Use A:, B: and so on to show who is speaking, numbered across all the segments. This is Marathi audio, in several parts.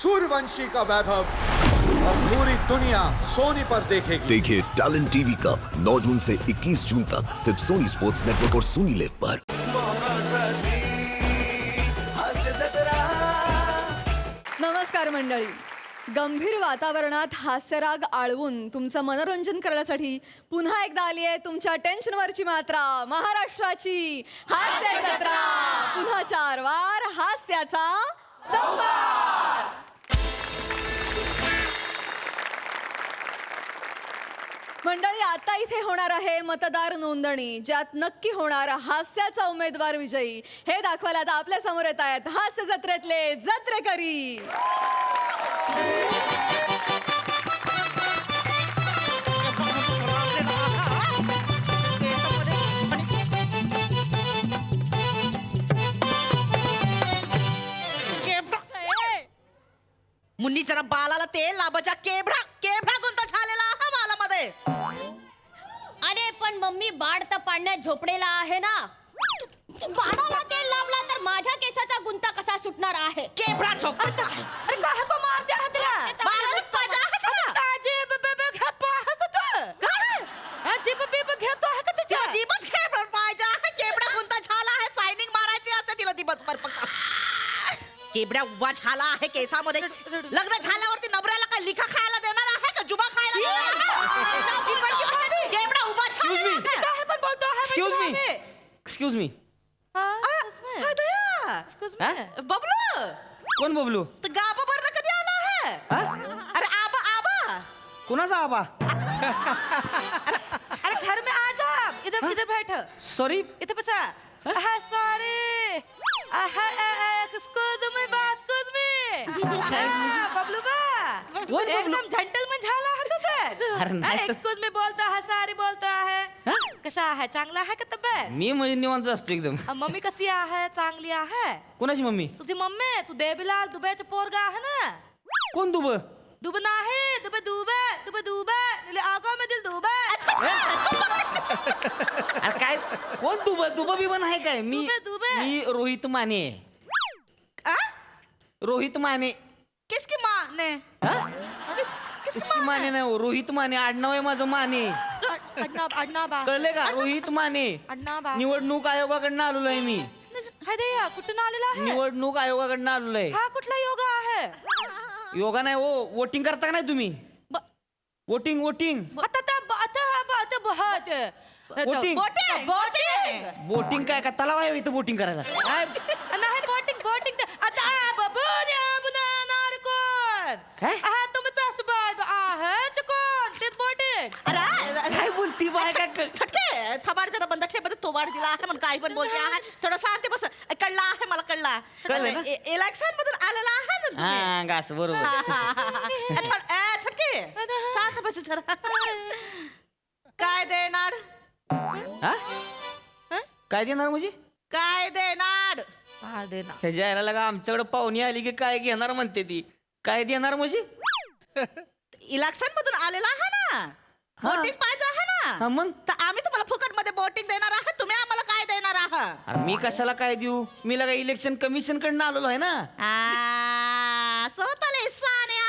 A: सूर्यवंशी का वैभव और पूरी दुनिया सोनी पर देखेगी।
B: देखिए टैलेंट टीवी कप 9 जून से 21 जून तक सिर्फ सोनी स्पोर्ट्स नेटवर्क और सोनी लिव पर।
C: नमस्कार मंडळी, गंभीर वातावरणात हास्यराग आळवून तुमचं मनोरंजन करण्यासाठी पुन्हा एकदा आली आहे तुमच्या टेन्शनवरची मात्रा, महाराष्ट्राची हास्य जत्रा। पुन्हा 4 वार हास्याचा संभार। मंडळी, आता इथे होणार आहे मतदार नोंदणी, ज्यात नक्की होणार हास्याचा उमेदवार विजयी हे दाखवायला आता आपल्या समोर येत आहेत हास्य जत्रेतले जत्रेकरी।
D: मुन्नी जरा बालाला तेल लाबाच्या केबडा केबडा गुंता झालेला आहे बालामध्ये।
E: अरे पण मम्मी, बाळ तर पाण्यात झोपडेला आहे ना। बाळाला तेल लावला तर माझ्या केसाचा गुंता कसा सुटणार आहे?
D: केबडा झोपता आहे। अरे काहे को मारते आहे तिला? बालाला पाजा आहे तिला। ताजे बेबे घेत पाहत होतं काय? जीब बेब घेतो आहे का तिच्या? जीबच केबडा पाजा आहे। केबडा गुंता झाला आहे, सायनिंग मारायची असते तिला दिवसभर फक्त। केबड्या उभा झाला आहे केसामध्ये। लग्न झाल्यावरती नवऱ्याला काय लिखा खायला देणार आहे का जुबा खायला देणार आहे? केबडा उभा झाला आहे पण बोलतो आहे।
F: Excuse me
D: excuse me Bablu.
F: कोण बबलू?
D: तर गाबा बरं कधी आला आहे? अरे आबा आबा
F: कोणाचा आबा?
D: अरे घर में आ जा, इधर इधर बैठ।
F: सॉरी,
D: इधर बसा। Sorry excuse me excuse me Bablu बा एकदम जेंटलमन झाला आहे तू तर।
F: अरे नाही तर-
D: एक्सक्यूज मी बोलता है, सॉरी बोलता है। कसा आहे? चांगला आहे का तब्येत?
F: मी म्हणजे निवांत असतो एकदम।
D: मम्मी कशी आहे? चांगली आहे।
F: कोणाची मम्मी?
D: तुझी मम्मी तू देवीलाल दुबेचा पोरगा आहे ना?
F: कोण दुब?
D: दुब नाही, दुबे दुबे दुबे दुबे निले आगा में दिल दुबे।
F: अरे काय कोण दुब? दुब बिबन आहे काय? मी
D: दुबे.
F: मी रोहित माने। रोहित माने।
D: किसकी माँ ने?
F: किसकी माने नाही हो, रोहित माने आडनाव आहे माझं माने।
D: अण्णा
F: कळले का? रोहित माने।
D: अण्णा
F: निवडणूक आयोगाकडनं आलेलो आहे मी।
D: हाय दया कुठून आलेला आहे?
F: निवडणूक आयोगाकडनं आलेलो आहे।
D: हा कुठला योगा आहे?
F: योगा नाही हो, वोटिंग करता का नाही तुम्ही? वोटिंग वोटिंग
D: आता बहुत
F: Voting.
D: बोटिंग
F: बोटिंग काय का तलाव आहे इथं बोटिंग करायला?
D: नाही बोटिंग आता बबून नारकोन
F: काय?
D: हा तुमचा सुबाब आहे चकोन तेच बोटिंग।
F: काय बोलती बाय का?
D: छटके थबाडच्या बंद ठेपत तोबाड दिला आहे म्हणून काही पण बोलते आहे। थोडं सांगते बस कळला आहे मला कळला।
F: कळलं ना?
D: इलेक्शन मधून आलेला आहे ना तुम्ही?
F: हा गास बरोबर।
D: छटके सांग बस जरा काय देणार?
F: काय देणार म्हणजे?
D: काय देणार? काय देणार?
F: हे जायला लागा आमच्याकडे पाहुणी आली की काय घेणार म्हणते ती। काय देणार म्हणजे?
D: इलेक्शन मधून आलेला आहे ना? बोटिंग पाहिजे आहे
F: हा
D: ना?
F: मग
D: तर आम्ही तुम्हाला फुकट मध्ये बोटिंग देणार आहात, तुम्ही आम्हाला काय देणार आहात?
F: अरे मी कशाला काय देऊ? मी लगा इलेक्शन कमिशन कडनं आलेलो आहे ना।
D: स्वतःला हिस्साने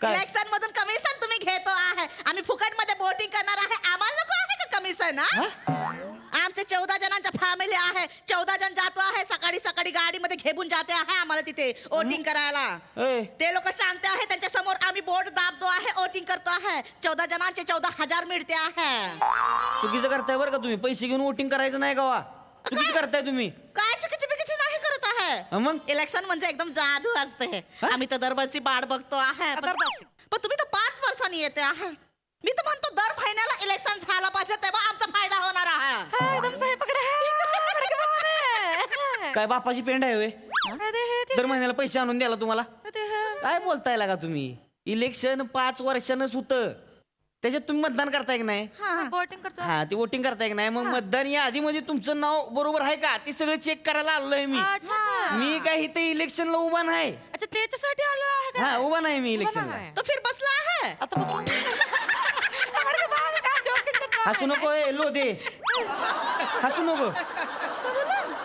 F: काय?
D: इलेक्शन मधून कमिशन तुम्ही घेतो आहे, आम्ही फुकट मध्ये बोटिंग करणार आहे, आम्हाला नको आहे का कमिशन? आमचे 14 जणांच्या फॅमिली आहे, 14 जण जातो आहे सकाळी सकाळी गाडीमध्ये घेऊन जाते आहे आम्हाला तिथे वोटिंग करायला।
F: ए,
D: ते लोक शांत आहे, त्यांच्या समोर आम्ही बोट दाबतो आहे, वोटिंग करतो आहे। 14 जणांचे 14,000 मिळते आहे।
F: चुकीचं करताय बरं का तुम्ही? पैसे घेऊन वोटिंग करायचं नाही का? चुकीचं करताय तुम्ही।
D: काय चुकीची बिकीची नाही करत आहे।
F: मग
D: इलेक्शन म्हणजे एकदम जादू असते। आम्ही तर दरबारची बाड बघतो आहे, पण तुम्ही तर 5 वर्षांनी येते आहे। मी तर म्हणतो दर महिन्याला इलेक्शन झाला पाहिजे, तेव्हा आमचा फायदा होणार आहे। एकदम सही पकडे
F: काय बापाची पेंड आहे होय? दर महिन्याला पैसे आणून द्याला तुम्हाला? काय बोलताय लागा तुम्ही? इलेक्शन 5 वर्षानंच होतं, त्याच्यात तुम्ही मतदान करताय की नाही?
D: वोटिंग करतो।
F: हा ते वोटिंग करताय की नाही? मग मतदान या आधी मध्ये तुमचं नाव बरोबर आहे का ते सगळं चेक करायला आलोय मी। मी काय इथे इलेक्शनला उभा नाही।
D: अच्छा त्याच्यासाठी आलो आहे का?
F: हा उभा नाही मी इलेक्शनला।
D: तो फिर बसला आहे आता
F: हसू नको ए लोदे, हसू नको।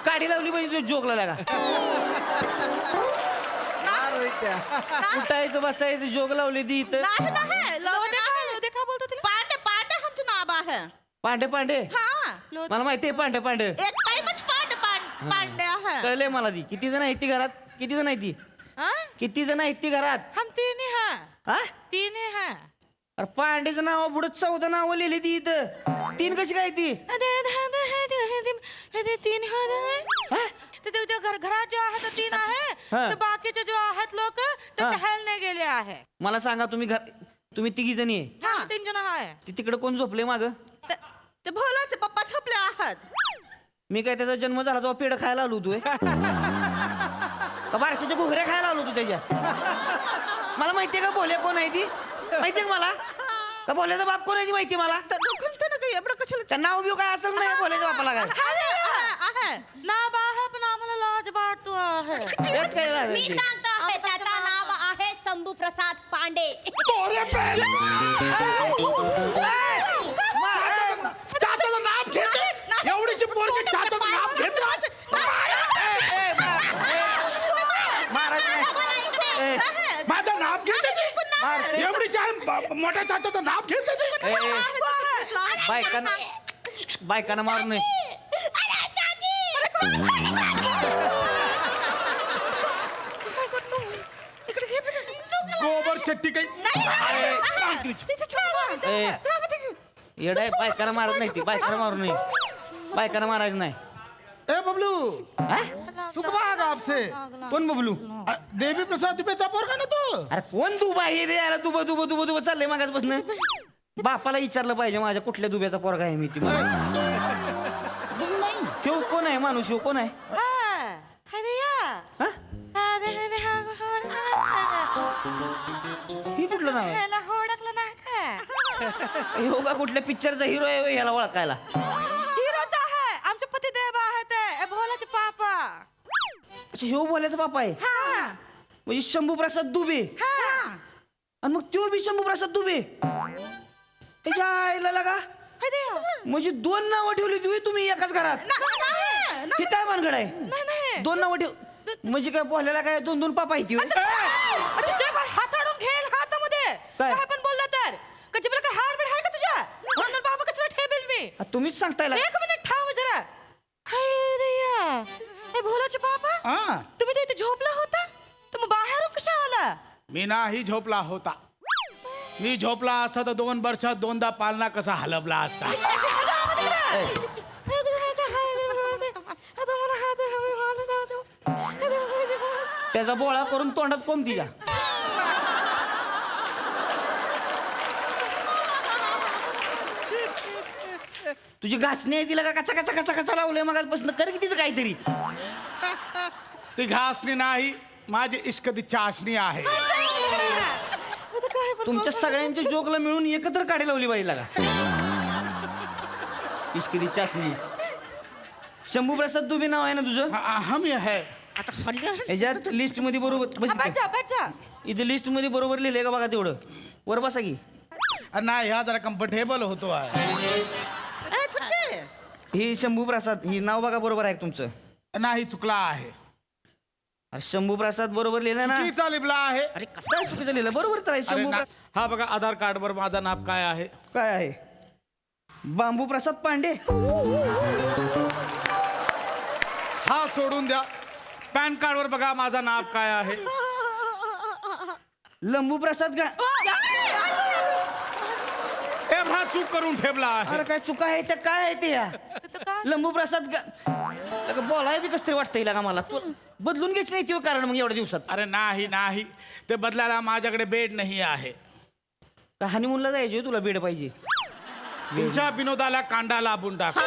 F: काढी लावली पाहिजे जोकला लागा। उठायचं बसायचं जोग लावली ती इथं
D: नाही नाही लोदे का बोलतो तिला पांडे पांडे आमचं नाव आहे
F: पांडे पांडे
D: हा
F: मला माहिती आहे पांडे पांडे
D: एक टाइमच पांडे आहे
F: कळले मला ती किती जण आहेत ती घरात किती जण आहेत ती
D: हाँ?
F: किती जण आहेत ती घरात
D: हम तीन ही हैं
F: हा
D: तीन ही हैं
F: अरे पांडेचं नाव पुढे 14 नावं लिहिली ती इथं 3 कशी काय ती
D: तीन
F: हा?
D: घरात जो आहे तो तीन आहे
F: हा.
D: तर बाकीचे जो आहेत लोक ते
F: हा.
D: टहलने गेले आहे
F: मला सांगा तुम्ही तिघी जणी आहे
D: हा 3 जण आहे
F: ती तिकडे कोण झोपले माग
D: ते भोलाचे पप्पा झोपले आहेत
F: मी काय त्याचा जन्म झाला तेव्हा पेढ खायला आलो तू का बारशाच्या घुगऱ्या खायला आलो तू त्याच्या मला माहितीये का बोले कोण आहे ती माहितीये का मला का बोल्याचा बाप कोण आहे ती माहिती मला
D: एवढं कशाला
F: त्या नाव बिव काय असेल नाही बोलायच्या बापाला काय
D: नाव आहे पण आम्हाला लाज वाटतो आहे
F: तेच काय झालं
E: मी
F: ते?
E: सांगतो आहे त्याचं नाव आहे शंभू प्रसाद पांडे
A: चाचाचं नाव घेते एवढीशी पोरगी चाचाचं नाव घेते
F: महाराज नाही. ए,
A: माझं नाव घेते ती.
F: मारते.
A: एवढीशी आहे मोठ्या चाचाचं नाव घेते ती.
F: ए, बायकांना बायकांना मारू नये
A: गोबर चट्टी काही
F: येडाय बायकांना मारत नाही ती बायकांना मारू नये बायकांना मारायचं नाही
A: ए बबलू
F: हा?
A: तू का मागा आपसे
F: कोण बबलू
A: देवी प्रसाद दुबेचा पोरगा ना तू
F: अरे कोण दुबा हे रे यार दुबा चाललंय मागासपासून बापाला विचारलं पाहिजे माझ्या कुठल्या दुब्याचा पोरगा आहे मी ती शिव कोण आहे माणूस शिव कोण आहे हा? ही कुठलं नाव आहे
D: ओळखलं नाही का
F: ह्यो का कुठल्या पिक्चरचा हिरो आहे होय ह्याला ओळखायला
D: हिरोच आहे आमचे पतिदेव आहेत ते भोलाचे पापा
F: अच्छा ह्यो बोलायचा बापा आहे
D: हा
F: म्हणजे शंभू प्रसाद दुबे
D: हा
F: आणि मग त्यो बी शंभू प्रसाद दुबे त्याच्या आईला लागा म्हणजे 2 नावं ठेवली तुम्ही एकाच घरात हे काय भानगड आहे 2 नावं ठेव म्हणजे काय बोलायला काय 2 पापा आहेत
D: हाताळून घेईल हातामध्ये
F: काय?
D: काय पण बोलला तर कचबला काय हाड बीड आहे का तुझ्या म्हणून बाबा कसला ठेबेल मी
F: तुम्हीच सांगताय ला.
D: 1 मिनिट थांब जरा हाय दया हे भोलाचे पापा
A: हा
D: तुम्ही तर इथे झोपला होता तर मग बाहेरून कशा आला
A: मी नाही झोपला होता मी झोपला असता तर 2 वर्षात 2दा पालना कसा हलवला असता
F: त्याचा बोळा करून तोंडात कोंब तिच्या तुझी घासणी आहे तिला का कचा कचा कचा कचा लावलंय मगापासून कर की तिचं काहीतरी
A: ती घासणी नाही माझी इश्कती चाशणी आहे
F: तुमच्या सगळ्यांच्या जोकला मिळून एकत्र काढी लावली पाहिजे का इश्किरी चाचणी शंभू प्रसाद दुबे नाव आहे ना तुझं
A: हम ये है
F: याच्यात लिस्ट मध्ये बरोबर बस इथे. इथे लिस्ट मध्ये बरोबर लिहिलंय का बघा तेवढं वर बसा की
A: नाही ह्या जरा कम्फर्टेबल होतो आहे
F: ही शंभू प्रसाद ही नाव बघा बरोबर आहे का तुमचं
A: नाही चुकला आहे
F: अरे शंभू प्रसाद बरोबर लिहिलं ना
A: चुकीचा लिहिला आहे
F: अरे कसं काय चुकीचं लिहिलं बरोबर तर आहे
A: अरे
F: शंभू
A: हा बघा आधार कार्ड वर माझं नाव काय आहे
F: काय आहे बांबू प्रसाद पांडे
A: हा सोडून द्या पॅन कार्ड वर बघा माझं नाव काय आहे
F: लंबू प्रसाद गा
A: ए हा चूक करून ठेवला आहे
F: अरे काय चुका आहे त्या काय आहे ते या लंबू प्रसाद बोलाय बी कसं तरी वाटतंय का मला तू बदलून घ्यायची नाही ते कारण मग एवढ्या दिवसात
A: अरे नाही नाही ते बदलायला माझ्याकडे बेड नाही आहे
F: हनीमूनला जायचे तुला बेड पाहिजे
A: तुमच्या विनोदाला कांदा लाभून टाक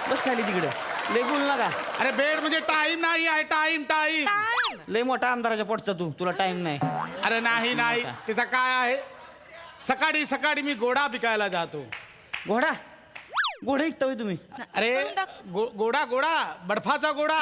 F: बस खाली तिकडे लय बोल नका
A: अरे बेड म्हणजे टाइम नाही आहे टाइम टाइम
F: लय मोठा आमदाराच्या पोटचा तुला टाइम नाही
A: अरे नाही नाही त्याचा काय आहे सकाळी सकाळी मी घोडा विकायला जातो
F: घोडा घोडा ऐकता होय तुम्ही
A: अरे गोडा गोडा बर्फाचा गोडा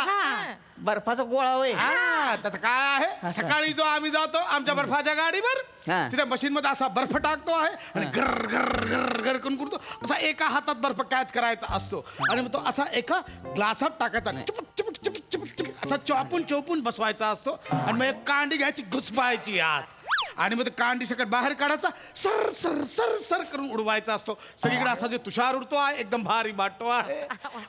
F: बर्फाचा गोळा होय
A: हा त्याचं काय आहे
F: असं.
A: सकाळी जो आम्ही जातो आमच्या बर्फाच्या गाडीवर
F: हा.
A: तिथे मशीन मध्ये असा बर्फ टाकतो आहे आणि गर गर गर गर करून करतो असा एका हातात बर्फ कॅच करायचा असतो आणि मग तो असा एका ग्लासात टाकायचा चिपक चिपक चिपक चिपक चिपक असा चौपून चौपून बसवायचा असतो आणि मग एक कांडी घ्यायची घुसपायची आत आणि मग ते कांडी सकट बाहेर काढायचा सर सर सर सर करून उडवायचा असतो सगळीकडे असा जे तुषार उडतो आहे एकदम भारी वाटतो आहे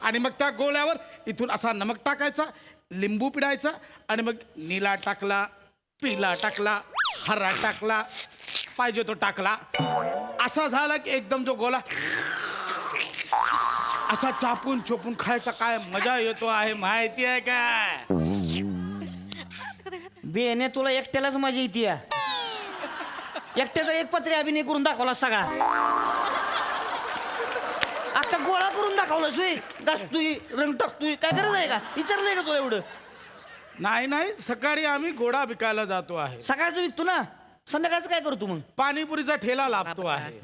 A: आणि मग त्या गोळ्यावर इथून असा नमक टाकायचा लिंबू पिडायचा आणि मग निळा टाकला पिला टाकला हरा टाकला पाहिजे तो टाकला असा झाला की एकदम जो गोळा असा चापून चोपून खायचा काय मजा येतो आहे माहिती आहे काय
F: बेने तुला एकट्यालाच मजा येते एकट्याचा एक पत्रे अभिनय करून दाखवला सगळा अख्खा गोळा करून दाखवला सोय घासतोय रंग टाकतोय काय गरज आहे का विचारलं नाही का तुला एवढं
A: नाही नाही सकाळी आम्ही घोडा विकायला जातो आहे
F: सकाळचं विकतो ना संध्याकाळचं काय करतो मग
A: पाणीपुरीचा ठेला लाभतो आहे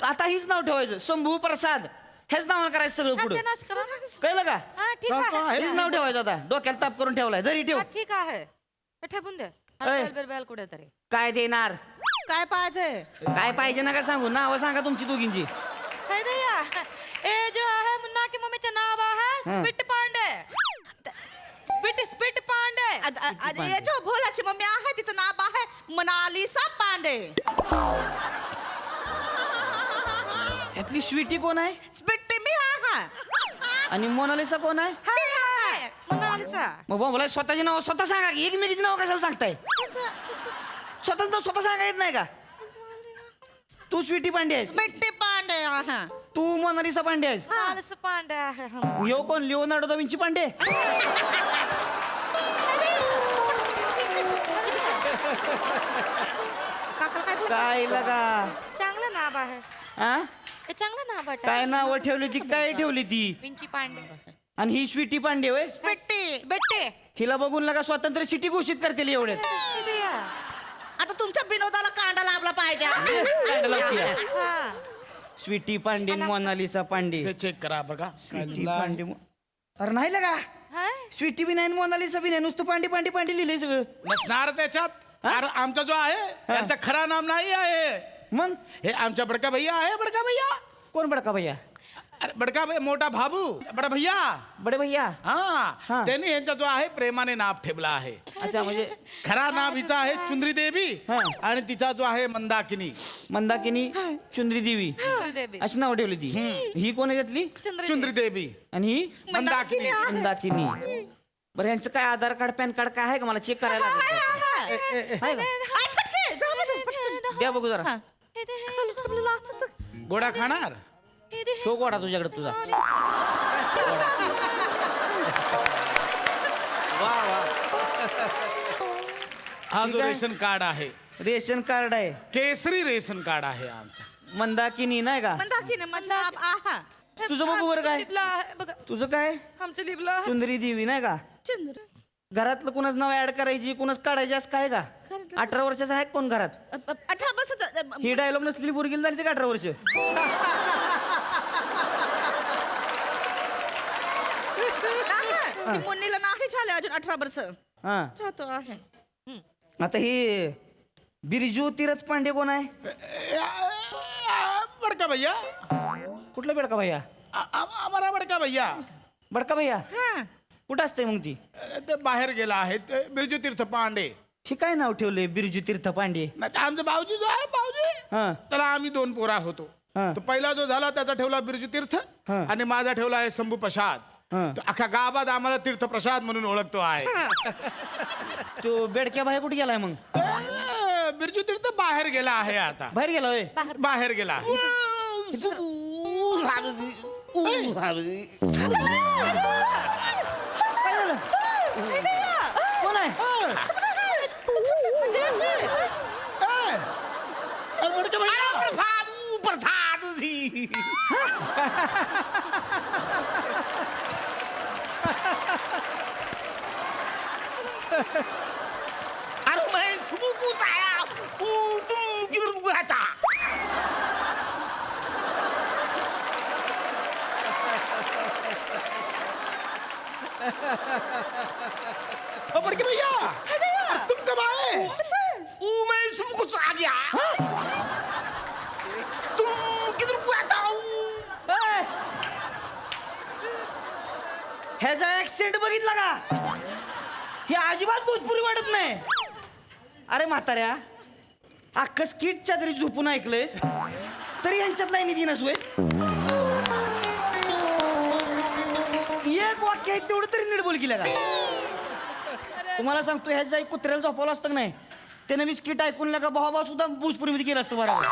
F: आता हीच नाव ठेवायचं शंभू प्रसाद हेच नाव करायचं सगळं पुढं
D: नाश करा ना.
F: कळलं का
D: हा, ठीक
A: जातो
D: आहे
A: आहे.
F: हेच नाव ठेवायचं आता डोक्याला ताप करून ठेवलाय जरी ठेव
D: हा, ठीक आहे हे ठेवून दे
F: ऐ.
D: बेल कुठेतरी
F: काय देणार
D: काय पाहिजे
F: काय पाहिजे ना का सांगू नाव सांगा तुमची दोघींची
D: हे दया ए जो आहे मुन्ना की मम्मीचे नाव आहे स्पिट पांडे स्पिट पांडे ये जो भोलाची मम्मी आहे तिचं नाव आहे मनालिसा पांडे
F: यातली स्वीटी कोण आहे
D: स्पिट मी आहे
F: आणि मोनालिसा कोण आहे
D: हाय मनालिसा
F: मग बोला स्वतःचे नाव स्वतः सांगा की एकमेकीचे नाव कशाला सांगताय स्वतःच नाव स्वतः सांगा येत नाही का तू स्वीटी पांडे आहेस
D: स्पिट पांडे आहे
F: तू मोनालिसा पांडे आहेस
D: मनालिसा पांडे आहे हम.
F: यो कोण लिओनार्डो दा विंची पांडे
D: काका काय बोलला?
F: काय लगा
D: चांगलं नाव आहे
F: हा
D: हे चांगलं नाव आहे
F: काय नाव ठेवली ती काय ठेवली ती
D: विंची पांडे
F: आणि ही स्वीटी पांडे होय
D: बेट्टे
F: हिला बघून लगा स्वातंत्र्य सिटी घोषित करतील एवढे
D: आता तुमच्या विनोदाला कांदा लाभला पाहिजे हा.
F: स्वीटी पांडे आणि मोनालिसा पांडे
A: ते चेक करा बघा काय
F: स्वीटी
A: लिहिलंय.
F: पांडे अरे नाही लगा
D: हाय?
F: स्वीटी बी नाही आणि मोनालिसा बी नाही नुसतं पांडे पांडे पांडे लिहिलंय सगळं
A: नसणार त्याच्यात कारण आमचा जो आहे त्यांचा खरा नाम नाही आहे
F: मग
A: हे आमचा बडका भैया आहे बडका भैया
F: कोण बडका भैया
A: अरे बडका भैया मोठा भाबू बडा भैया
F: बडे भैया
A: हा
F: हा.
A: त्यांनी यांचा जो आहे प्रेमाने नाव ठेवला आहे
F: अच्छा म्हणजे
A: खरा नाव हिचा आहे चुंद्री देवी
F: हा.
A: आणि तिचा जो आहे मंदाकिनी
F: मंदाकिनी चुंद्री देवी
D: देवी.
F: अशी नाव ठेवली ती ही कोण आहे त्यातली
A: चुंद्री देवी
F: आणि ही
A: मंदाकिनी
F: मंदाकिनी बरं यांचं काय आधार कार्ड पॅन कार्ड काय आहे का मला चेक करायला लागेल. आहे का?
D: आय, छटके, जा बरं, पटकन.
F: द्या बघू जरा
D: हे दे, हे.
A: गोडा खाणार
F: तो गोडा तुझ्याकडे तुझा
A: हा जो
F: ठीक आहे.
A: रेशन कार्ड आहे
F: रेशन कार्ड आहे
A: केसरी रेशन कार्ड आहे आमचा
F: मंदाकिनी नाही का
D: मंदाकिनी म्हटलं आहा.
F: तुझं बघू बरं काय?
D: लिबला आहे, बघा
F: तुझं काय
D: आमचं लिबला
F: चुंदरी देवी नाही का
D: चंद्र
F: घरातलं कुणाच नाव ऍड करायची कुणाच काढायची असं काय का 18 वर्षाचा आहे कोण घरात
D: 18 वर्षाचं
F: ही डायलॉग नसलेली पोरगी झाली ते 18 वर्ष
D: मुन्नीला नाही झाले अजून 18 वर्ष
F: हा
D: जातो आहे
F: आता ही बिरजू तीरथ पांडे कोण आहे
A: बडका भैया
F: कुठला बेडका भैया
A: आम्हाला बडका भैया
F: बडका भैया
D: हा
F: कुठं असतंय मग ती
A: ते बाहेर गेला आहे ते बिरजू तीर्थ पांडे
F: ही काय नाव ठेवलंय बिरजू तीर्थ पांडे
A: नाही तर आमचा भाऊजी जो आहे भाऊजी
F: हा
A: त्याला आम्ही 2 पोरा होतो
F: हा.
A: तो पहिला जो झाला त्याचा ठेवला बिरजू तीर्थ
F: हा.
A: आणि माझा ठेवला आहे शंभू प्रसाद
F: हा.
A: तो अख्खा गावात आम्हाला तीर्थ प्रसाद म्हणून ओळखतो आहे
F: तो बेडक्या बाहेर कुठे गेलाय मग
A: ते बिरजू तीर्थ बाहेर गेला आहे आता
F: बाहेर गेला होय
A: बाहेर गेला
F: काय झालं कोण आहे
A: अरे बडका भैया
G: अरे मैं सुबह को आया तुम किधर गया था
A: ओ बड़के भैया तुम कब आए
G: मैं सुबह को आ गया तुम किधर गया था
F: ह्याचा ऍक्सिडेंट बघितला का हे अजिबात भोजपुरी वाटत नाही. अरे म्हाताऱ्या, अख्खं स्किटच्या तरी झोपून ऐकलंयस तरी यांच्यात लाईनी दिनच होय. एक वाक्य आहे तेवढं तरी नीट बोल केलं का. तुम्हाला सांगतो ह्याच जाई कुत्र्याला झोपवलं असतं का नाही त्याने मी स्किट ऐकून का भावा सुद्धा भोजपुरीमध्ये केलं असतं बरोबर.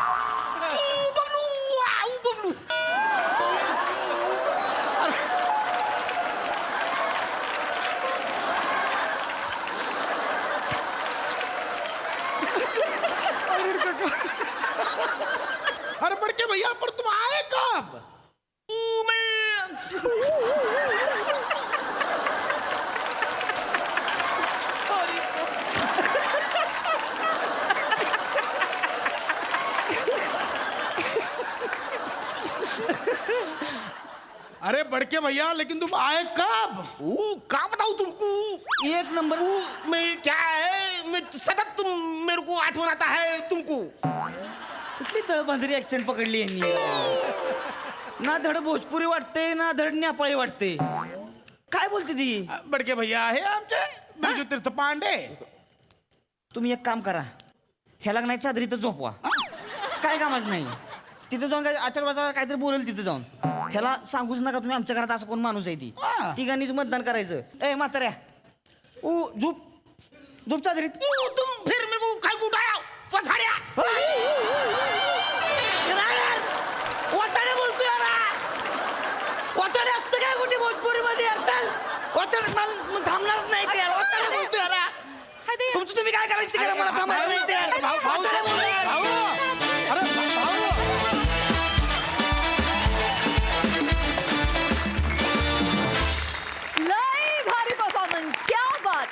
A: अरे बड़के भैया पर तुम आए कब? अरे बड़के भैया लेकिन तुम आए कब?
G: क्या बताऊं तुमको?
F: एक नंबर.
G: मैं क्या है, मैं सतत तुम मेरे को आठवण आता है तुमको.
F: कुठली तळबांधरी ऍक्सेंट पकडली यांनी. ना धड भोजपुरी वाटते ना धड नेपाळी वाटते. काय बोलते ती.
A: बड़के भैया आहे आमचे बिरजू तीर्थ पांडे.
F: तुम्ही एक काम करा ह्याला नाही चादरी तर झोपवा. काय कामाच नाही तिथे जाऊन काय आचार बाजार काहीतरी बोलेल तिथे जाऊन. ह्याला सांगूच नका तुम्ही आमच्या घरात असं कोण माणूस आहे ती. तिघांनीच मतदान करायचं. ए म्हाताऱ्या झोप झोप चादरीत.
G: तुम फिर मेरे को काय कुटाया वसाड्या.
F: वसाडे बोलतोय वसाडे असतं काय कुठे भोजपुरी मध्ये वसाडे मला थांबणारच नाही ते यार. वसाडे बोलतोय यार. तुमचं तुम्ही काय करायचं ते करा, मला थांबायला नाही ते यार. वसाडे बोलतोय.
A: अरे
C: लय भारी परफॉर्मन्स, क्या बात.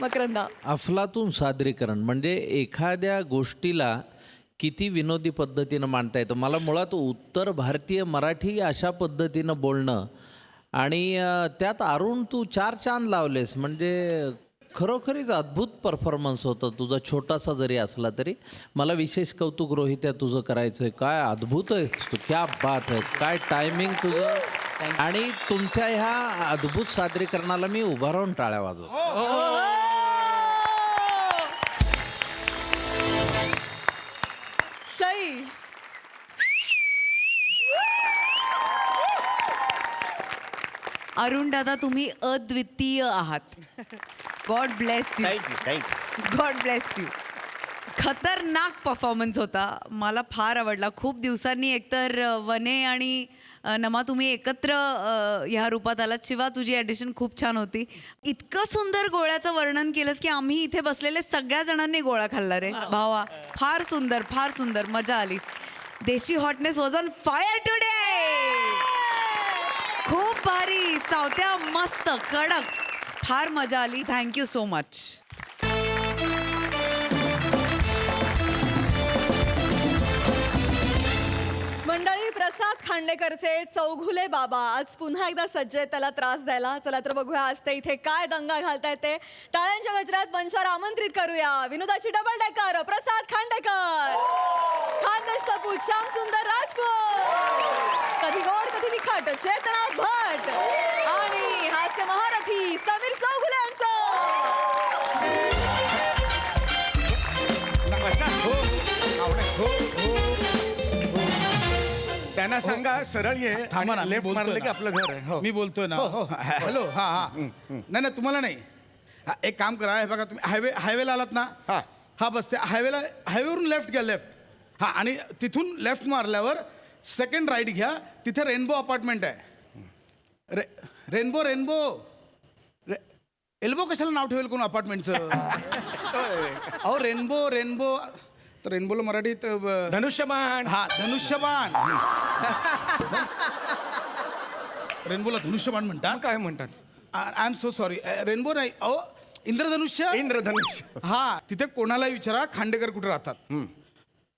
C: मकरंदा,
H: अफलातून सादरीकरण म्हणजे एखाद्या गोष्टीला किती विनोदी पद्धतीनं मांडता येतं. मला मुळात उत्तर भारतीय मराठी अशा पद्धतीनं बोलणं आणि त्यात अरुण तू 4 चांद लावलेस म्हणजे खरोखरीच अद्भुत परफॉर्मन्स होतं तुझा, छोटासा जरी असला तरी. मला विशेष कौतुक रोहित्या तुझं करायचं आहे. काय अद्भुत आहे तू, क्या बात आहे. काय टायमिंग तुझं. आणि तुमच्या ह्या अद्भुत सादरीकरणाला मी उभा राहून टाळ्या वाजवतो.
C: सई.
D: अरुण दादा तुम्ही अद्वितीय आहात. God bless you.
G: Thank you.
D: God bless you. खतरनाक परफॉर्मन्स होता. मला फार आवडला. खूप दिवसांनी एकतर वने आणि नमा तुम्ही एकत्र ह्या रूपात आलात. शिवा तुझी ॲडिशन खूप छान होती. इतकं सुंदर गोळ्याचं वर्णन केलंस की आम्ही इथे बसलेले सगळ्या जणांनी गोळा खाल्ला रे भावा. फार सुंदर, फार सुंदर, मजा आली. देशी hotness was on fire today. खूप भारी, सावत्या मस्त कडक, फार मजा आली. Thank you so much.
C: मंडळी, प्रसाद खांडेकरचे चौघुले बाबा आज पुन्हा एकदा सज्ज आहेत त्याला त्रास द्यायला. चला तर बघूया आज ते इथे काय दंगा घालतायत ते. टाळ्यांच्या गजरात मंचावर आमंत्रित करूया विनोदाची डबल डेकर प्रसाद खांडेकर, खानदेश सपूत श्याम सुंदर राजपूत, कधी गोड कधी तिखट चेतना भट आणि हास्य महारथी समीर चौघुले यांचं.
I: त्यांना सांगा सरळ ये.
A: थांबा ना, मी
I: लेफ्ट
A: बोलतोय
I: मारले की
A: ना.
I: आपलं घर आहे. हो.
A: मी बोलतोय ना. हॅलो. हा हा नाही नाही तुम्हाला नाही. एक काम करा, हे बघा तुम्ही हायवेला आलात ना. हा बस त्या हायवेवरून लेफ्ट घ्या. लेफ्ट. हा आणि तिथून लेफ्ट मारल्यावर सेकंड राईट घ्या. तिथे रेनबो अपार्टमेंट आहे. रेनबो एल्बो कशाला नाव ठेवेल कोण अपार्टमेंटचं. अहो रेनबो तर रेनबोला मराठीत
I: धनुष्यबाण.
A: हा धनुष्यबाण. रेनबोला धनुष्यबाण म्हणतात.
I: काय म्हणतात.
A: I am so sorry. Rainbow नाही अहो इंद्रधनुष्य.
I: इंद्रधनुष्य.
A: हा तिथे कोणालाही विचारा खांडेकर कुठे राहतात.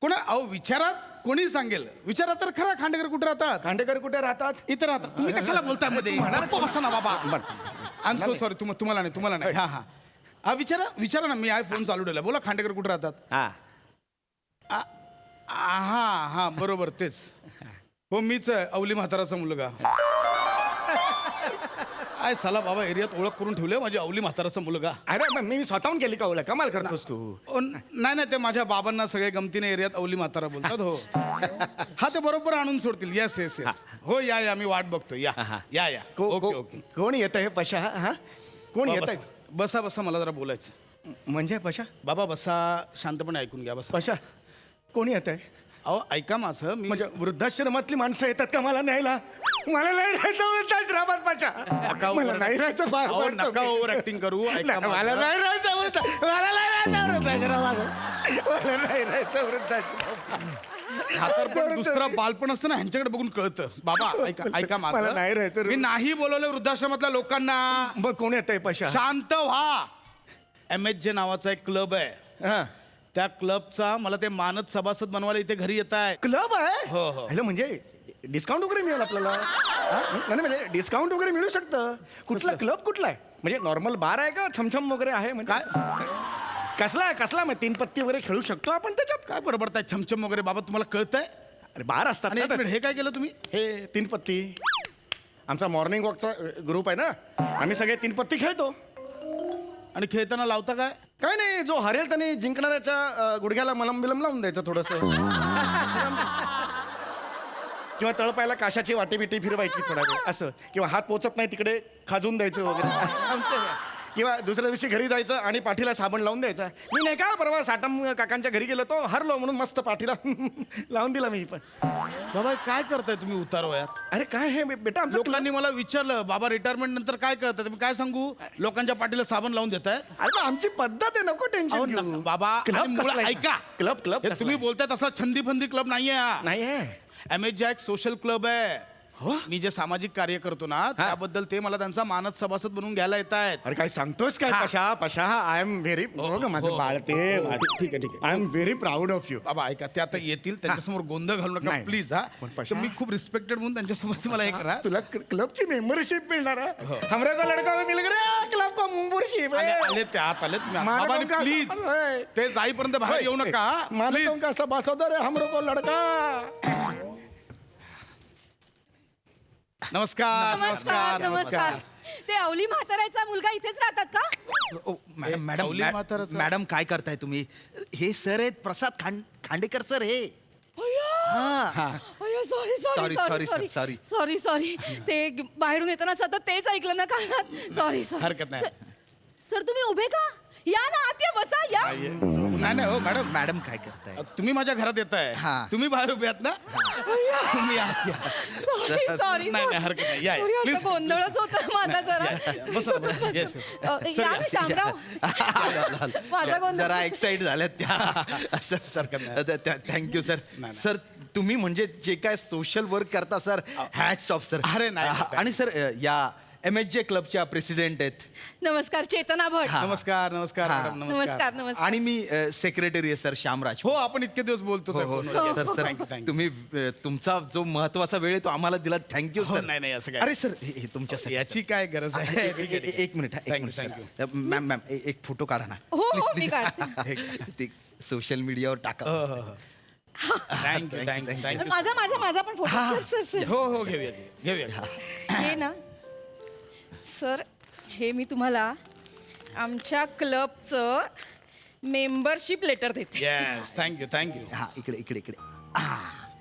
A: अहो विचारात कोणी सांगेल. विचारा तर खरा खांडेकर कुठे राहतात.
I: खांडेकर कुठे राहतात.
A: इथं राहतात. तुम्ही कशाला बोलताय मध्ये. गप्प बसा ना बाबा. I am so sorry. तुम्हाला नाही. हा हा विचारा ना. मी आहे फोन चालू ठेवला. बोला खांडेकर कुठे राहतात. हा बरोबर तेच. हो मीच आहे अवली म्हाताराचा मुलगा. काय साला बाबा एरियात ओळख करून ठेवली माझी अवली म्हाताराचा मुलगा.
I: अरे मग मी स्वतःहून केली का ओळख? कमाल करतोस तू.
A: नाही नाही, ते माझ्या बाबांना सगळे गमतीने एरियात अवली म्हातारा बोलतात. हो हा, ते बरोबर आणून सोडतील. Yes yes yes. हो या मी वाट बघतो. या या या. Okay okay.
I: कोण येत आहे पशा? हा, कोण येत आहे?
A: बसा बसा, मला जरा बोलायचं.
I: म्हणजे पशा?
A: बाबा बसा, शांतपणे ऐकून घ्या. बसा.
I: पशा कोण येत आहे?
A: अहो ऐका माझं. मी
I: म्हणजे वृद्धाश्रमातली माणसं येतात का मला न्यायला? मला नाही राहायचं वृद्धाश्रमात पशा. मला नाही राहायचं.
A: अहो, नका ओव्हर ऍक्टिंग करू. ऐका
I: मला
A: माझं.
I: नाही राहायचं मला नाही राहायचं वृद्धाश्रमात. मला नाही राहायचं वृद्धाश्रमात.
A: हा तर पण दुसरं बालपण असतं ना, ह्यांच्याकडे बघून कळतं. बाबा ऐका
I: मला
A: माझं.
I: नाही राहायचं.
A: मी नाही बोलवलं वृद्धाश्रमातल्या लोकांना.
I: मग कोण येत आहे पशा?
A: शांत व्हा. MHJ नावाचा एक क्लब आहे.
I: हा,
A: त्या क्लबचा मला ते मानद सभासद बनवायला इथे घरी येत आहेत.
I: क्लब आहे?
A: हो, हो.
I: हॅलो, म्हणजे डिस्काउंट वगैरे मिळेल आपल्याला? हा? नाही म्हणजे डिस्काउंट वगैरे मिळू शकतं. कुठला क्लब कुठला आहे? म्हणजे नॉर्मल बार आहे का छमछम वगैरे आहे? म्हणजे कसला मग 3 पत्ती वगैरे खेळू शकतो आपण त्याच्यात?
A: काय बडबडताय छमछम वगैरे? बाबा तुम्हाला कळतंय?
I: अरे बार असतात
A: आणि
I: ना
A: एक मिनिट,
I: तसे.
A: हे काय केलं तुम्ही?
I: हे 3 पत्ती आमचा मॉर्निंग वॉकचा ग्रुप आहे ना, आम्ही सगळे 3 पत्ती खेळतो.
A: आणि खेळताना लावता काय?
I: काय नाही, जो हरेल त्याने जिंकणाऱ्याच्या गुडघ्याला मलम बिलम लावून द्यायचं थोडंसं. किंवा तळपायला काशाची वाटी बिटी फिरवायची थोडा वेळ असं. किंवा हात पोचत नाही तिकडे खाजून द्यायचं वगैरे असं आमचं आहे. किंवा दुसऱ्या दिवशी घरी जायचं आणि पाठीला साबण लावून द्यायचा. मी नाही का परवा साटम काकांच्या घरी गेलो तो हरलो म्हणून मस्त पाठीला लावून दिला मी पण.
A: बाबा काय करताय तुम्ही उतार वयात?
I: अरे काय हे बेटा, आमचं
A: लोकांनी मला विचारलं, बाबा रिटायरमेंट नंतर काय करताय? मी काय सांगू? लोकांच्या पाठीला साबण लावून देताय.
I: अरे पण आमची पद्धत आहे, नको टेन्शन घेऊ.
A: बाबा
I: क्लब
A: आणि मुळात
I: कसला आहे?
A: ऐका.
I: क्लब
A: हे तुम्ही बोलताय तसला छंदी फंदी क्लब नाहीये हा.
I: नाही आहे.
A: MHJ एक सोशल क्लब आहे.
I: हो?
A: मी जे सामाजिक कार्य करतो ना, त्याबद्दल ते मला त्यांचा मानद सभासद बनवून घ्यायला येत आहेत.
I: अरे काय सांगतोस काय? पशा आय एम व्हेरी माझं बाळ ते ठीक आहे I am very proud of you.
A: बाबा ऐका, ते आता येतील, त्यांच्यासमोर गोंधळ घालू नका
I: नाही.
A: प्लीज. हा
I: पण पशा-
A: तर मी खूप रिस्पेक्टेड म्हणून त्यांच्यासमोर मला हे करा.
I: तुला क्लबची मेंबरशिप मिळणार आहे. हमरा को लड़का मिल गया क्लब का मेंबरशिप.
A: आले त्यात आले तुम्ही. बाबांनी प्लीज ते जाईपर्यंत बाहेर येऊ नका.
I: मालिकों का सभासदर है हमरो को लड़का.
A: नमस्कार
D: नमस्कार नमस्कार. ते अवली म्हाताऱ्याचा मुलगा इथेच राहतात का?
G: मॅडम मॅडम
A: अवली म्हाताराचं.
G: मॅडम काय करताय तुम्ही? हे सर आहेत प्रसाद खांडेकर सर. हे
D: sorry
G: Sorry,
D: sorry
G: sorry, sir, sorry.
D: Sorry sorry. ते बाहेरून येताना सतत तेच ऐकलं ना कानात. Sorry sorry.
A: हरकत नाही.
D: सर तुम्ही उभे का? या ना आत या, बसा या.
A: नाही हो मॅडम,
G: मॅडम काय करताय?
A: तुम्ही माझ्या घरात येताय.
G: हा.
A: तुम्ही बाहेर उभे आहात ना? तुम्ही या.
D: Sorry sorry.
A: नाही, नाही, हरकत नाही. या, या.
D: Sorry, आता
A: Please.
D: गोंधळच होता माझा जरा.
A: बसा बसा. येस
D: या ना शामराव. माझा गोंधळ.
G: जरा एक्साइट झाल्यात त्या सर. Thank you sir. सर तुम्ही म्हणजे जे काय सोशल वर्क करता सर, हॅट्स ऑफ सर.
A: अरे, नाही.
G: आणि सर या MHJ क्लबच्या प्रेसिडेंट आहेत.
D: नमस्कार चेतना भट.
A: नमस्कार नमस्कार मॅडम,
D: नमस्कार नमस्कार.
G: आणि मी सेक्रेटरी आहे सर, श्यामराज.
A: हो, आपण इतके दिवस बोलतो
G: हो, हो,
A: फोनवर.
G: Sir sir
A: Thank you, thank you.
G: तुम्ही तुमचा जो महत्वाचा वेळ आहे तो आम्हाला दिला. थँक्यू
A: हो,
G: सर.
A: नाही, नाही, असं काय.
G: अरे सर हे तुमच्यासाठी.
A: याची काय गरज आहे?
G: एक मिनिट हा, एक
A: Thank you,
G: minute
A: thank
G: sir. Ma'am एक फोटो काढा ना.
D: हो हो मी काढते.
G: ते सोशल मीडियावर टाका.
A: Thank you thank you.
D: माझा पण फोटो. Sir sir sir.
A: हो हो, घेऊया.
D: हे ना सर, हे मी तुम्हाला आमच्या क्लबचं मेंबरशिप लेटर देते.
A: येस, थँक्यू थँक्यू
G: हा इकडे इकडे इकडे.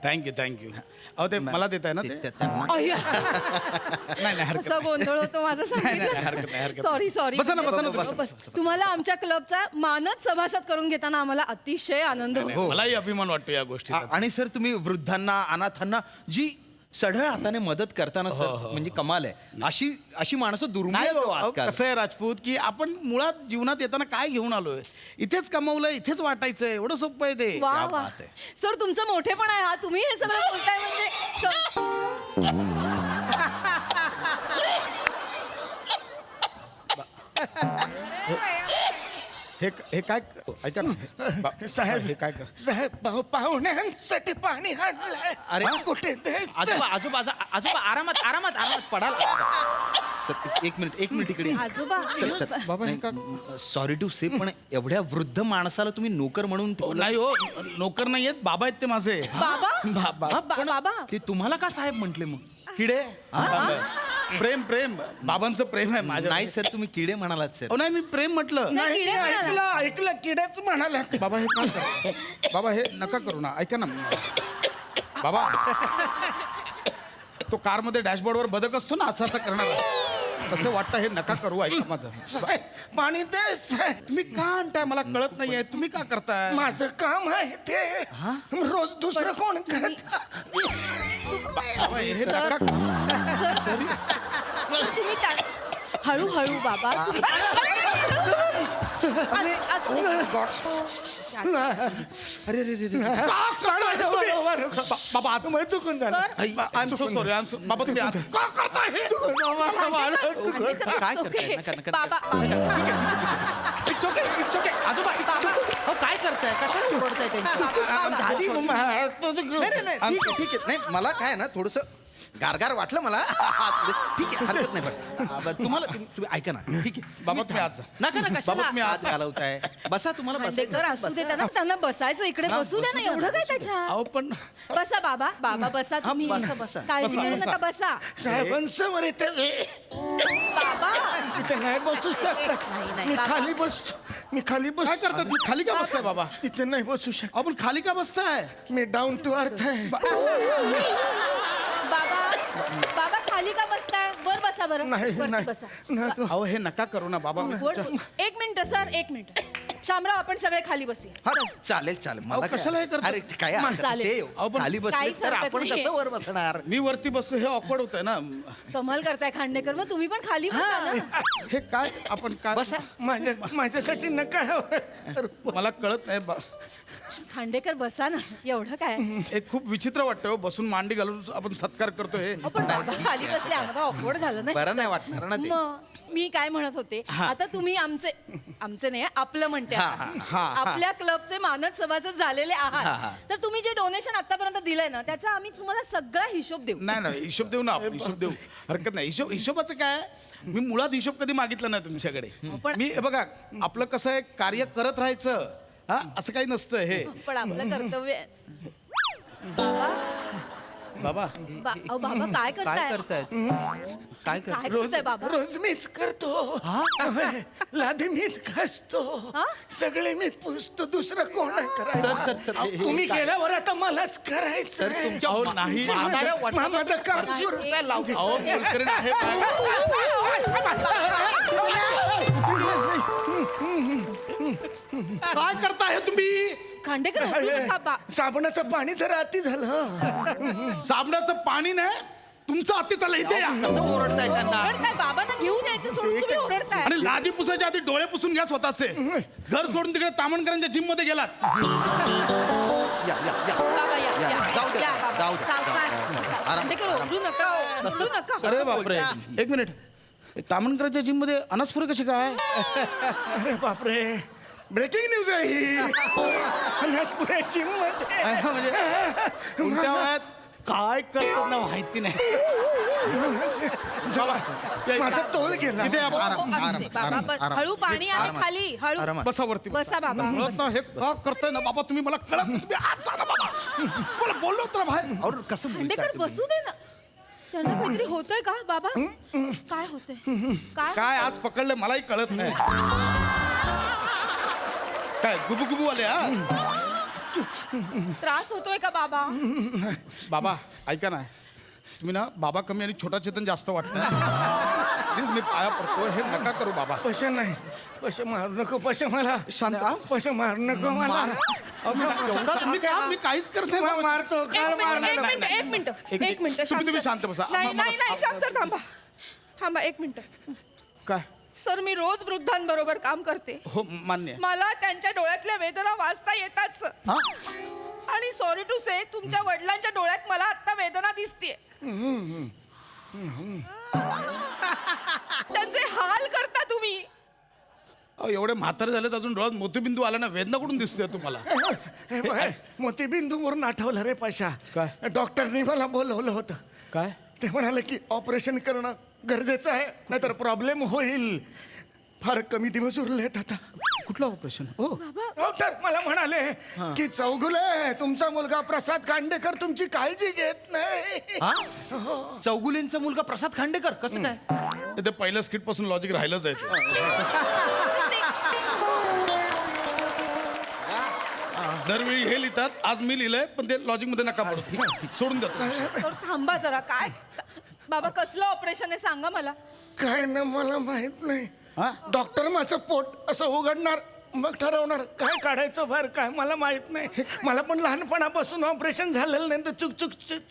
A: थँक्यू. अहो ते मला देत आहे ना ते?
G: त्यांना
D: अय्या.
A: नाही नाही, हरकत
D: कसा गोंधळ होतो माझा
A: नाही, हरकत नाही, हरकत
D: सॉरी सॉरी.
A: बसा ना, बसा ना, बसा.
D: बस. तुम्हाला आमच्या क्लबचा मानद सभासद करून घेताना आम्हाला अतिशय आनंद
A: नाही.
D: होतो.
A: मलाही अभिमान वाटतो या गोष्टीचा.
G: आणि सर तुम्ही वृद्धांना अनाथांना जी सढळ हाताने मदत करताना सर म्हणजे कमाल आहे. अशी माणसं दुर्मिळ
A: नाही
G: आहेत
A: हो,
G: हो
A: अहो,
G: आजकाल.
A: कसं आहे राजपूत, की आपण मुळात जीवनात येताना काय घेऊन आलोय? इथेच कमवलंय, इथेच वाटायचंय. एवढं सोपं आहे ते.
D: वा
G: क्या
D: वा.
G: बात आहे.
D: सर तुमचं मोठेपण आहे हा. तुम्ही हे सगळं बोलताय म्हणजे
A: हे काय ऐका ना. साहेब हे काय कर?
I: साहेब पाहुण्यांसाठी पाणी आणलंय.
G: अरे
I: कुठे ते?
G: आजोबा आजोबा आजोबा आरामात आरामात आरामात पडाल. सर एक मिनिट इकडे.
D: आजोबा.
A: बाबा हे का?
G: सॉरी टू से पण एवढ्या वृद्ध माणसाला तुम्ही नोकर म्हणून ठेवलं.
A: नाही हो, नोकर नाही आहेत, बाबा आहेत ते माझे.
D: बाबा
A: बाबा
D: बाबा
G: ते तुम्हाला का साहेब म्हंटले मग?
A: किडे. प्रेम प्रेम बाबांचं प्रेम आहे माझ्या
G: नाही सर तुम्ही किडे म्हणालात सर
A: अहो नाही मी प्रेम म्हटलं
I: नाही
C: किडे म्हणाला.
I: ऐकलं किड्याच म्हणाला
A: बाबा हे काय करता? बाबा हे नका करू ना ऐका ना बाबा तो कारमध्ये डॅशबोर्डवर बदक असतो ना असं असं करणार तसं वाटतं हे नका करू ऐका माझं
I: पाणी दे
A: तुम्ही का आणताय मला कळत नाहीये तुम्ही का करताय
I: माझं काम आहे ते रोज दुसरं कोण करत
A: बाबा, हे नका करू.
C: सर तुम्ही हळूहळू बाबा
G: अरे रे रे रे
A: बाबा आता
I: चुकून झालं
A: आय एम सो सॉरी बाबा तुम्ही आता का करताय हे
G: काय करताय नका नका
C: बाबा
A: इट्स ओके आजोबा
G: हो काय करताय कशाला ओरडताय त्यांची
I: झाली
G: नाही नाही नाही, ठीक आहे नाही मला काय ना थोडस गारगार वाटलं मला ठीक आहे हरकत नाही पण तुम्हाला तुम्ही ऐका ना ठीक आहे
A: बाबा तुम्ही आज जा.
G: नका नका
A: बाबा, तुम्ही
G: आज घालवताय बसा तुम्हाला
C: खांडेकर
G: बसायचं
C: असू दे त्यांना बसायचं इकडे बसू दे ना एवढं काय त्याच्या
A: अहो पण
C: बसा बाबा बसा तुम्ही
G: बसा, बसा.
C: काळजी करू नका बसा
I: साहेबांसमोर इथे
C: बाबा
I: इथे नाही बसू शकत
C: नाही,
I: मी
C: बाबा.
I: खाली बसतो मी खाली बस
A: काय करतात तुम्ही खाली का बसताय बाबा
I: इथे नाही बसू शकत
A: अहो पण खाली का बसताय
I: मी डाऊन टू अर्थ आहे
C: बाबा खाली का बसताय वर बसा बरं
I: नाही
C: वरती
I: नाही
C: बसा
I: नको.
A: अहो हे नका करू ना बाबा
C: एक मिनिट सर एक मिनिट शामराव आपण सगळे खाली बसूया
G: हा चालेल चालेल मला
A: अहो, कशाला हे करता?
G: अरे काय हरकत
C: चालेल.
G: नाही.
A: अहो, पण
G: खाली बसले
C: काहीच
G: तर
C: हरकत
G: आपण
C: नाहीये.
G: कसं वर बसणार
A: मी वरती बसतो हे ऑकवर्ड होतंय ना
C: कमाल करताय खांडेकर मग तुम्ही पण खाली बसा ना
A: हे काय आपण काय
G: बसा.
I: माझ्यासाठी नका
A: मला कळत नाही
C: खांडेकर बसा ना एवढं काय
A: एक खूप विचित्र वाटतं हो, बसून मांडी घालून आपण सत्कार करतो हे
C: आपण बाबा खाली बसले आम्हाला ऑकवर्ड झालं नाही
G: बरं नाही वाटणार ना ते
C: मग मी काय म्हणत होते आता तुम्ही आमचे नाही आपलं म्हणते
G: हा,
C: आता.
A: हा.
C: आपल्या क्लबचे मानद सभासद झालेले आहात तर तुम्ही जे डोनेशन आतापर्यंत दिलंय ना त्याचा आम्ही तुम्हाला सगळा हिशोब देऊ
A: नाही नाही हिशोब देऊ ना आपण, हिशोब देऊ हरकत नाही हिशोबाचं काय मी मुळात हिशोब कधी मागितला नाही तुमच्याकडे
C: पण-
A: मी हे बघा आपलं कसं आहे कार्य करत राहायचं हा असं काही नसतं हे
C: पण आपलं कर्तव्य आहे.
A: बाबा
C: अहो, बाबा काय
G: काय
C: करताय
G: करतायत काय करताय
C: काय करताय बाबा
I: रोज मीच करतो लादी मीच घासतो
C: हा?
I: सगळे मीच पुसतो दुसरं कोण आहे
G: सर,
I: करायचं
G: सर, हे-
I: तुम्ही
G: काय-
I: गेल्यावर आता मलाच करायचं
G: सर तुमच्या
A: अहो, नाही.
I: माझं काम सुरू
A: अहो मोलकरीण आहे काय करताय तुम्ही
C: खांडेकर हटू नका
I: साबणाचं पाणी जरा अति झालं
A: साबणाचं पाणी नाही तुमचं अति चाललं इथे या
G: कसं ओरडताय त्यांना
C: ओरडताय बाबांना घेऊन यायचं सोडून तुम्ही ओरडताय
A: आणि लादी पुसायच्या आधी डोळे पुसून घ्या स्वतःचे घर सोडून तिकडे तामणकरांच्या जिम मध्ये गेलात
G: या या या
C: बाबा या
G: जाऊ दे,
C: या बाबा.
G: जाऊ दे,
C: सावकाश.
G: जाऊ दे.
C: खांडेकर ओरडू नका ओरडू नका
A: अरे बापरे एक मिनिट तामणकरांच्या जिम मध्ये अनस्फुरे कशी काय
I: अरे बापरे ब्रेकिंग न्यूज आहे ही नागपुराची मध्ये
A: म्हणजे तुमच्या वयात काय करतात ना माहिती नाही
I: माझा तोल गेला
A: इथे या,
C: हो,
A: आराम,
C: असू
A: आराम,
C: दे. बाबा
G: आराम,
C: बस.
G: आराम.
C: हळू पाणी आहे
G: आरामात.
C: खाली हळू
G: आरामात.
A: बसा वरती
C: बसा बाबा
A: कळत ना हे का करताय ना बाबा तुम्ही मला कळत नाही. तुम्ही आज जा ना बाबा मला बोललो तर बाहेर
G: और कसं बोलताय
C: खांडेकर
G: तुम्ही?
C: बसू दे ना त्यांना काहीतरी होतंय का बाबा काय होतंय काय
A: काय आज पकडलं मलाही कळत नाही काय गुबू गुबू आले हा
C: त्रास होतोय का बाबा
A: बाबा ऐका ना तुम्ही ना बाबा कमी आणि छोटा चेतन जास्त वाटतं प्लीज मी पाया पडतो हे नका करू बाबा
I: पैसे नाही पैसे मारू नको पैसे मला
A: शांत
I: पैसे मारू नको मला
A: मी काहीच करत नाही बाबा.
I: मारतो काल मारणार
C: एक मिनिट
A: तुम्ही शांत बसा.
C: नाही शांत सर थांबा एक मिनिट
A: काय
C: सर मी रोज वृद्धांबरोबर काम करते
A: हो मान्य आहे.
C: मला त्यांच्या डोळ्यातल्या वेदना वाचता येतात sir.
A: हा?
C: आणि सॉरी टू से तुमच्या वडिलांच्या डोळ्यात मला आता वेदना दिसतीये त्यांचे हाल करता तुम्ही
A: अहो, एवढे म्हातारे झालेत अजून डोळ्यात मोतीबिंदू आला ना वेदना कुठून दिसतोय तुम्हाला
I: मोतीबिंदू वरून आठवलं रे पैसा
A: काय?
I: डॉक्टरनी मला बोलवलं होतं
A: काय
I: ते म्हणाले की ऑपरेशन करणं गरजेचं आहे नाहीतर प्रॉब्लेम होईल फार कमी दिवस उरलेत आता
A: कुठलं ऑपरेशन हो
I: डॉक्टर मला म्हणाले की चौगुले तुमचा मुलगा प्रसाद खांडेकर तुमची काळजी घेत नाही
G: हा चौगुलेंचा मुलगा प्रसाद खांडेकर कसं काय
A: ते पहिल्या स्किट पासून लॉजिक राहिलंच आहे दरवेळी हे लिहितात आज मी लिहिलंय पण ते लॉजिक मध्ये नका पडू ठीक आहे सोडून देतो
D: तर थांबा जरा काय बाबा कसलं ऑपरेशन आहे सांगा मला
I: काय ना मला माहित नाही
A: हा?
I: डॉक्टर माझं पोट असं उघडणार मग ठरवणार काय काढायचं बाहेर काय मला माहित नाही मला पण लहानपणापासून ऑपरेशन झालेलं नाही तर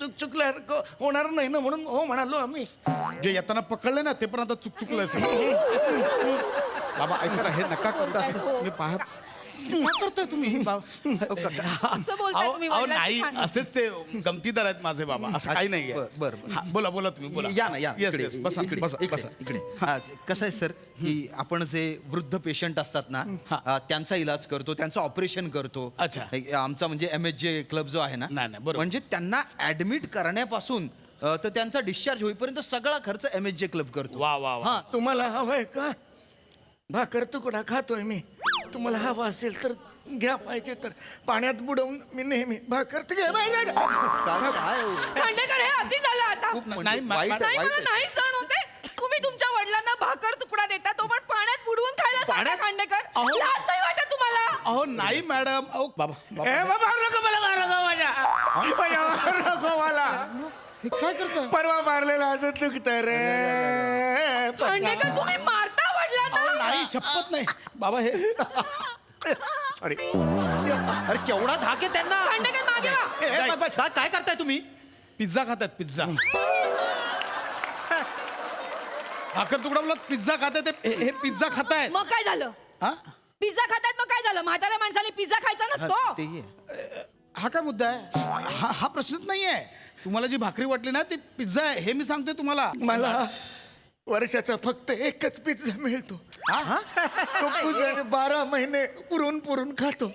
I: चुकल्यासारखं होणार नाही ना म्हणून हो म्हणालो आम्ही
A: जे येताना पकडले ना ते पण आता चुकलंय बाबा ऐका ना, हे नका करू मी पाहा काय करताय तुम्ही
D: असं बोलताय तुम्ही
A: अहो
D: वडिलांची
A: नाही
D: खाण.
A: असेच ते गमतीदार आहेत माझे बाबा असं काही नाही
G: बरं.
A: बोला बोला तुम्ही बोला
G: या ना या
A: Yes,
G: इकडे,
A: yes, बसा
G: इकडे,
A: बसा
G: इकडे,
A: बसा
G: इकडे कसं आहे सर की आपण जे वृद्ध पेशंट असतात ना त्यांचा इलाज करतो त्यांचं ऑपरेशन करतो
A: अच्छा.
G: आमचा म्हणजे MSJ क्लब जो आहे ना
A: नाही, बरोबर.
G: म्हणजे त्यांना ऍडमिट करण्यापासून तर त्यांचा डिस्चार्ज होईपर्यंत सगळा खर्च MSJ क्लब करतो
A: वा वा वा
G: हा
I: तुम्हाला हवंय का भाकर तुकडा खातोय मी तुम्हाला हवा असेल तर घ्या पाहिजे तर पाण्यात बुडवून मी नेहमी भाकर तर घ्या पाहिजे
G: काय हो?
D: खांडेकर हे अति झालं आता
G: खूप म्हणजे
A: नाही,
G: वाईट
A: मा-
D: नाही
G: वाईट
D: मला
G: आहे.
D: नाही सहन होते तुम्ही तुमच्या वडिलांना भाकर तुकडा देता तो पण पाण्यात बुडवून खायला सांगता
G: पाण्यात?
D: खांडेकर
A: अहो.
D: लाज नाही वाटत तुम्हाला
A: अहो नाही मॅडम अहो बाबा
I: ए बाबा मारू नको मला मारू नको माझ्या मारू नको मला
A: हे काय करताय
I: परवा मारलेला असं चुकतं रे
D: खांडेकर तुम्ही मारता वडिलांना
A: अहो, नाही शपथ नाही बाबा हे
I: सॉरी
G: अरे केवढा धाक आहे त्यांना
D: खांडेकर मागे वा
G: काय करताय तुम्ही
A: पिझ्झा खातात पिझ्झा भाकर तुकडा बोला पिझ्झा खाताय ते हे पिझ्झा खातायत
D: मग काय झालं
A: हा
D: पिझ्झा खातात मग काय झालं म्हाताऱ्या माणसाने पिझ्झा खायचा नसतो
G: तेही आहे.
A: हा काय मुद्दा आहे हा प्रश्नच नाहीये तुम्हाला जी भाकरी वाटली ना ती पिझ्झा आहे हे मी सांगतोय तुम्हाला
I: मला वर्षाचा फक्त एकच पिझ्झा मिळतो तो पूजाने 12 महिने पुरून पुरून खातो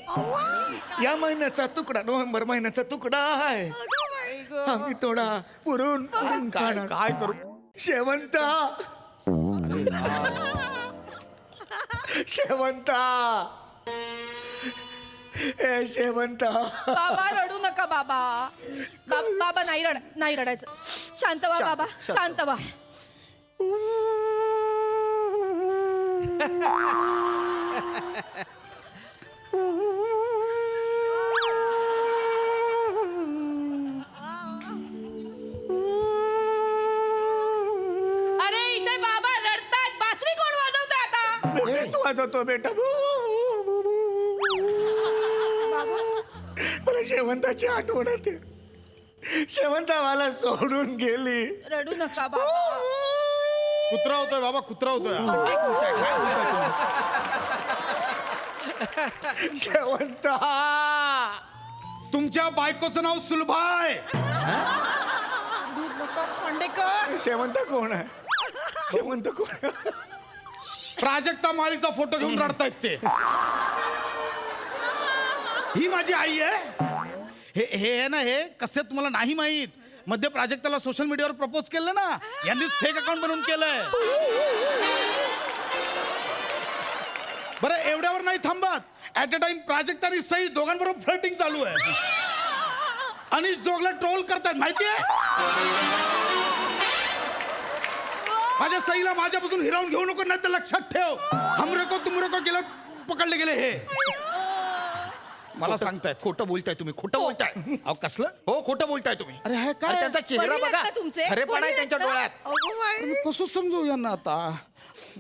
I: या महिन्याचा तुकडा नोव्हेंबर महिन्याचा तुकडा आहे आम्ही थोडा पुरून पुरून खाणार
A: काय करू
I: शेवंता शेवंता ए शेवंता
D: बाबा रडू नका बाबा बाबा नाही रडायचं शांत व्हा बाबा शांत व्हा अरे इथे बाबा रडतायत बासरी कोण वाजवतोय आता
I: मीच वाजवतो बेटा मला शेवंताची आठवण येते शेवंता मला सोडून गेली
D: रडू नका बाबा
A: कुत्रा होतोय बाबा कुत्रा होतोय
I: शेवंता
A: तुमच्या बायकोचं नाव सुलभाय
D: खांडेकर
I: शेवंत कोण आहे शेवंत कोण आहे?
A: प्राजक्ता माळीचा फोटो घेऊन रडतायत ते ही माझी आई आहे हे हे ना हे कसे तुम्हाला नाही माहित मध्ये प्राजक्ताला सोशल मीडियावर प्रपोज केलं ना यांनी फेक अकाउंट बनवून केलंय बरं एवढ्यावर नाही थांबत ऍट अ टाइम प्राजक्ता आणि सई दोघांबरोबर फ्लर्टिंग चालू आहे अनिश जोगला ट्रोल करतात माहितीये माझ्या सईला माझ्यापासून हिरावून घेऊ नको नाही तर लक्षात ठेव हमरे को तुमरे को गेलं पकडले गेले हे मला सांगतायत
G: खोटं बोलताय तुम्ही खोटं बोलताय
A: अहो कसलं
G: हो खोटं बोलताय तुम्ही
A: अरे हे काय
G: अरे त्यांचा चेहरा
D: वडील आहेत
G: बघा
D: का तुमचे?
G: खरेपणा आहे
D: वडील
G: त्यांच्या
D: आहेत
G: डोळ्यात
A: अरे कसं समजू यांना आता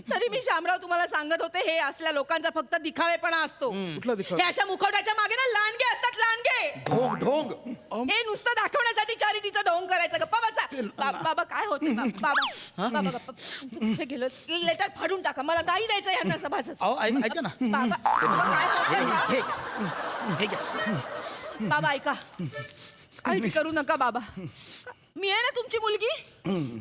D: तरी मी शामराव तुम्हाला सांगत होते हे असल्या लोकांचा फक्त दिखावेपणा असतो
A: कुठला दिखावा?
D: हे अशा मुखवट्याच्या मागे ना लांडगे असतात लांडगे
G: ढोंग ढोंग
D: हे नुसतं दाखवण्यासाठी चॅरिटीचं ढोंग करायचं गप्पा बसा बाबा काय होते बाबा गप्पा कुठे गेलं लेटर फाडून टाका मला नाही द्यायचं यांना सभासद
A: अहो ऐका ना
D: बाबा काय होतंय?
G: हे घ्या
D: बाबा ऐका काळजी करू नका बाबा मी आहे ना तुमची मुलगी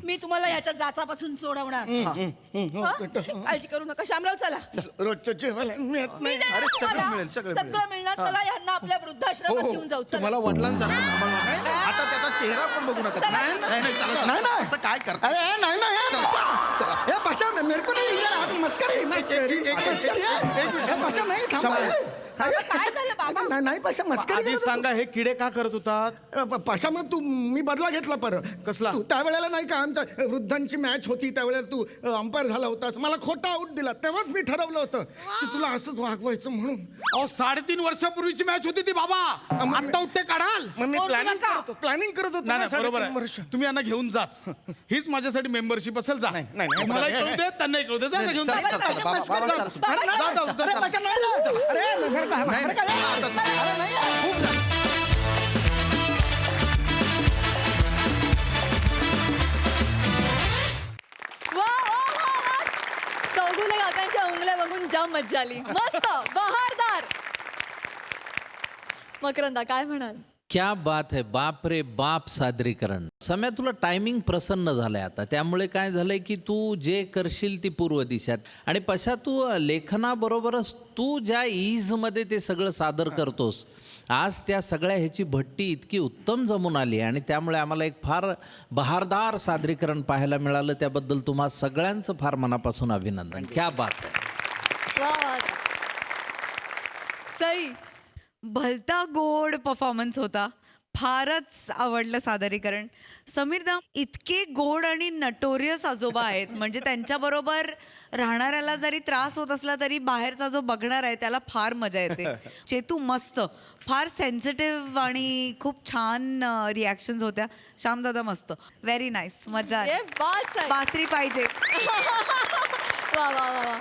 D: मी तुम्हाला ह्याच्या जाचापासून सोडवणार हं? काळजी करू नका शामराव चला
I: रोजचं जेवायला मिळत
D: मी
I: नाही
D: देणार
G: अरे, सगळं
D: तुम्हाला.
G: मिळेल, सगळं
D: सगळं मिळणार चला यांना आपल्या
G: हो
D: वृद्धाश्रमात घेऊन जाऊ
G: हो
D: चला.
G: तुम्हाला वडिलांसारखं सांभाळणार आता त्याचा चेहरा पण बघू नका
D: चला.
G: नाही चालत
I: नाही, नाही.
G: असं काय करता
I: अरे नाही नाही
G: चला.
I: हे बसा मेरे को नहीं यार, आप मस्करी मस्करी मस्करी है. पाशा नाही थांबा.
D: काय झालं बाबा?
I: नाही पाशा मस्करी
A: आधी
I: करत
A: सांगा हे किडे का करत होतात
I: होता. पाशा मग तू मी बदला घेतला
A: कसला?
I: तू त्यावेळेला नाही का आमच्या वृद्धांची मॅच होती त्यावेळेला तू अंपायर झाला होतास, मला खोटा आऊट दिला, तेव्हाच मी ठरवलं होतं की तुला असंच वागवायचं म्हणून.
A: अहो 3.5 वर्षापूर्वीची मॅच होती ती बाबा. आत्ता उठते काढाल.
I: मग मी
D: हो, तुला
I: प्लॅनिंग
D: का?
I: करत होतो
A: नाही नाही, बरोबर
I: 3.5 वर्ष.
A: आहे. तुम्ही यांना घेऊन जाच. हीच माझ्यासाठी मेंबरशिप असेल. जा.
I: नाही, नाही.
A: मलाही कळू दे, त्यांनाही कळू दे. जा ना घेऊन जा.
G: चला, चला, चला, बाबा, बाबा, चला, चला.
A: जा, जा, जा,
I: अरे
A: जा.
I: पाशा नाही ना. अरे मेरे को
G: नाही,
I: मेरे को
G: नाही.
I: अरे नाही यार.
C: वा वा वा वा चौगुले काकांच्या उंगल्या बघून जाम मज्जा आली. मस्त बहारदार. मकरंदा काय म्हणाल?
H: क्या बात है, बाप रे बाप सादरीकरण. सम्या तुला टायमिंग प्रसन्न झालंय आता, त्यामुळे काय झालंय की तू जे करशील ती पूर्व दिशात. आणि पशा तू लेखनाबरोबरच तू ज्या ईजमध्ये ते सगळं सादर करतोस, आज त्या सगळ्या ह्याची भट्टी इतकी उत्तम जमून आली आणि त्यामुळे आम्हाला एक फार बहारदार सादरीकरण पाहायला मिळालं. त्याबद्दल तुम्हा सगळ्यांचं फार मनापासून अभिनंदन. क्या बात आहे.
C: वा वा. सई
J: भलता गोड परफॉर्मन्स होता. फारच आवडलं सादरीकरण. समीरदा इतके गोड आणि नटोरियस आजोबा आहेत, म्हणजे त्यांच्याबरोबर राहणाऱ्याला जरी त्रास होत असला तरी बाहेरचा जो बघणार आहे त्याला फार मजा येते. चेतू मस्त, फार सेन्सिटिव्ह आणि खूप छान रिॲक्शन्स होत्या. श्यामदादा मस्त, व्हेरी नाईस, मजा आली.
C: ये बात आहे.
J: बासरी पाहिजे.
C: वा वा वा वा.